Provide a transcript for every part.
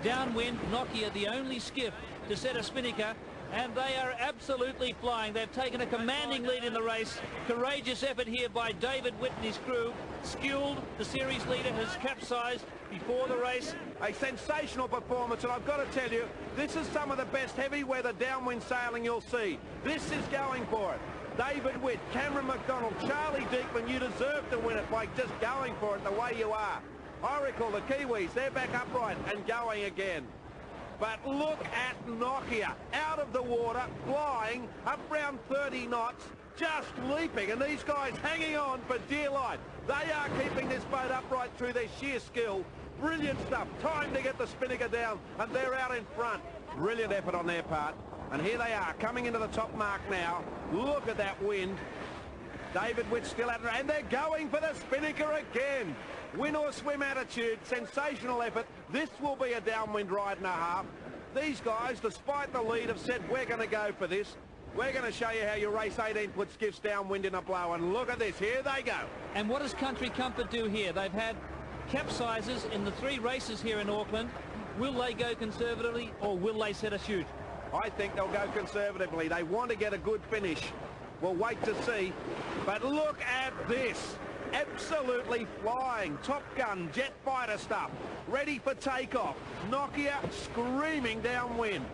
Downwind, Nokia the only skiff to set a spinnaker, and they are absolutely flying. They've taken a commanding lead in the race. Courageous effort here by David Witt and his crew. Skilled, the series leader, has capsized before the race. A sensational performance, and I've got to tell you, this is some of the best heavy weather downwind sailing you'll see. This is going for it. David Witt, Cameron McDonald, Charlie Deekman, you deserve to win it by just going for it the way you are. Oracle, the Kiwis, they're back upright and going again. But look at Nokia, out of the water, flying, up round 30 knots, just leaping, and these guys hanging on for dear life. They are keeping this boat upright through their sheer skill. Brilliant stuff. Time to get the spinnaker down, and they're out in front. Brilliant effort on their part. And here they are, coming into the top mark now. Look at that wind. David Witt still at it, and they're going for the spinnaker again. Win or swim attitude, sensational effort. This will be a downwind ride and a half. These guys, despite the lead, have said, we're going to go for this. We're going to show you how you race 18-foot skiffs downwind in a blow, and look at this, here they go. And what does Country Comfort do here? They've had capsizes in the 3 races here in Auckland. Will they go conservatively, or will they set a shoot? I think they'll go conservatively. They want to get a good finish. We'll wait to see. But look at this. Absolutely flying. Top Gun, jet fighter stuff. Ready for takeoff. Nokia screaming downwind.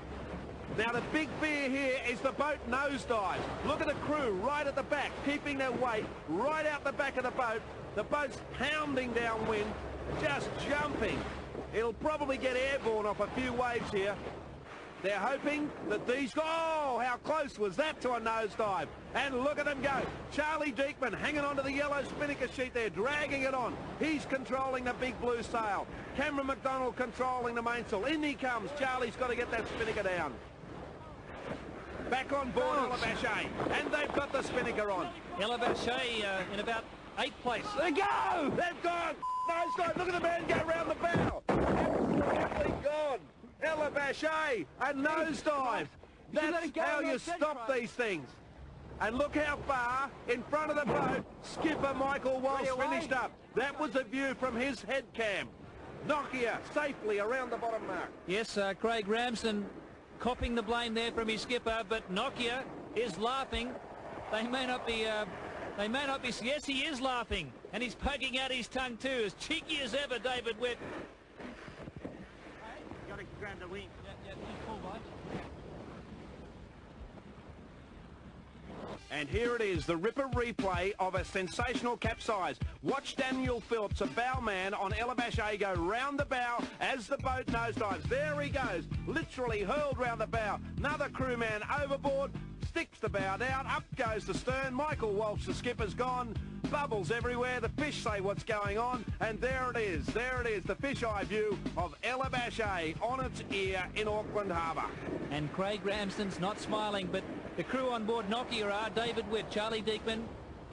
Now the big fear here is the boat nosedive. Look at the crew right at the back, keeping their weight right out the back of the boat. The boat's pounding downwind, just jumping. It'll probably get airborne off a few waves here. They're hoping that these... Oh, how close was that to a nosedive? And look at them go. Charlie Deekman hanging onto the yellow spinnaker sheet there, dragging it on. He's controlling the big blue sail. Cameron McDonald controlling the mainsail. In he comes. Charlie's got to get that spinnaker down. Back on board, Ella Bache. And they've got the spinnaker on. Ella Bache in about 8th place. They go! They've gone! Nosedive. Look at the man go round the bow. Absolutely gone. Ella Bache, a nosedive. That's how you stop these things. And look how far in front of the boat skipper Michael Walsh finished up. That was a view from his head cam. Nokia safely around the bottom mark. Yes, Craig Ramsden copping the blame there from his skipper, but Nokia is laughing. They may not be, yes, he is laughing. And he's poking out his tongue too, as cheeky as ever, David Witt. Grab the wing. And here it is, the ripper replay of a sensational capsize. Watch Daniel Phillips, a bowman on Ella Bache, go round the bow as the boat nosedives. There he goes, literally hurled round the bow. Another crewman overboard, sticks the bow down, up goes the stern. Michael Walsh, the skipper's gone. Bubbles everywhere, the fish say what's going on, and there it is, the fisheye view of Ella Bache on its ear in Auckland Harbour. And Craig Ramsden's not smiling, but the crew on board Nokia are David Witt, Charlie Deekman,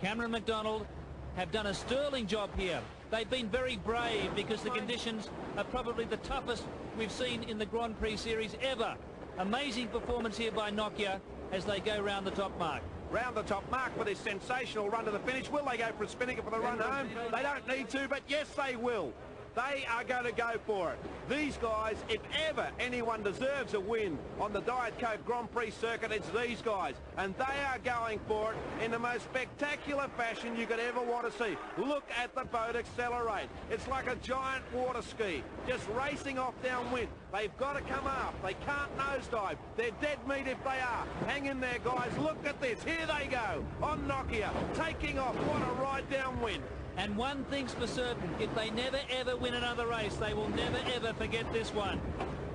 Cameron McDonald, have done a sterling job here. They've been very brave because the conditions are probably the toughest we've seen in the Grand Prix series ever. Amazing performance here by Nokia as they go round the top mark. Round the top mark for this sensational run to the finish. Will they go for a spinnaker for the run home? They don't need to, but yes, they will. They are going to go for it. These guys, if ever anyone deserves a win on the Diet Coke Grand Prix circuit, it's these guys. And they are going for it in the most spectacular fashion you could ever want to see. Look at the boat accelerate. It's like a giant water ski, just racing off downwind. They've got to come up. They can't nosedive. They're dead meat if they are. Hang in there, guys. Look at this. Here they go on Nokia, taking off. What a ride downwind. And one thing's for certain, if they never ever win another race, they will never ever forget this one.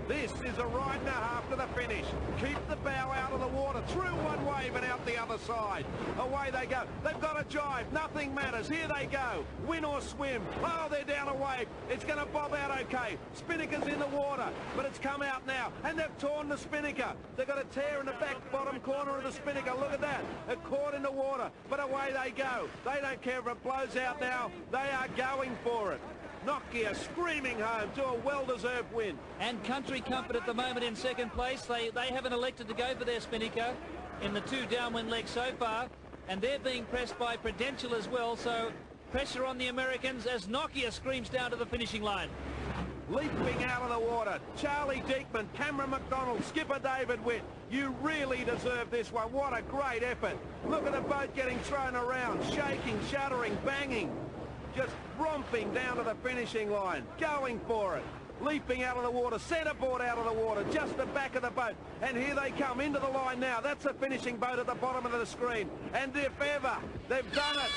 This is a ride and a half to the finish. Keep the bow out of the water, through one wave and out the other side. Away they go. They've got a jive. Nothing matters. Here they go. Win or swim. Oh, they're down a wave. It's going to bob out okay. Spinnaker's in the water, but it's come out now. And they've torn the spinnaker. They've got a tear in the back bottom corner of the spinnaker. Look at that. It caught in the water, but away they go. They don't care if it blows out now. They are going for it. Nokia screaming home to a well-deserved win. And Country Comfort at the moment in second place. They haven't elected to go for their spinnaker in the 2 downwind legs so far, and they're being pressed by Prudential as well, so pressure on the Americans as Nokia screams down to the finishing line. leaping out of the water. Charlie Diekman, Cameron McDonald, skipper David Witt. You really deserve this one. What a great effort. Look at the boat getting thrown around, shaking, shuddering, banging. Just romping down to the finishing line, going for it. Leaping out of the water, centreboard out of the water, just the back of the boat. And here they come into the line now. That's the finishing boat at the bottom of the screen. And if ever, they've done it.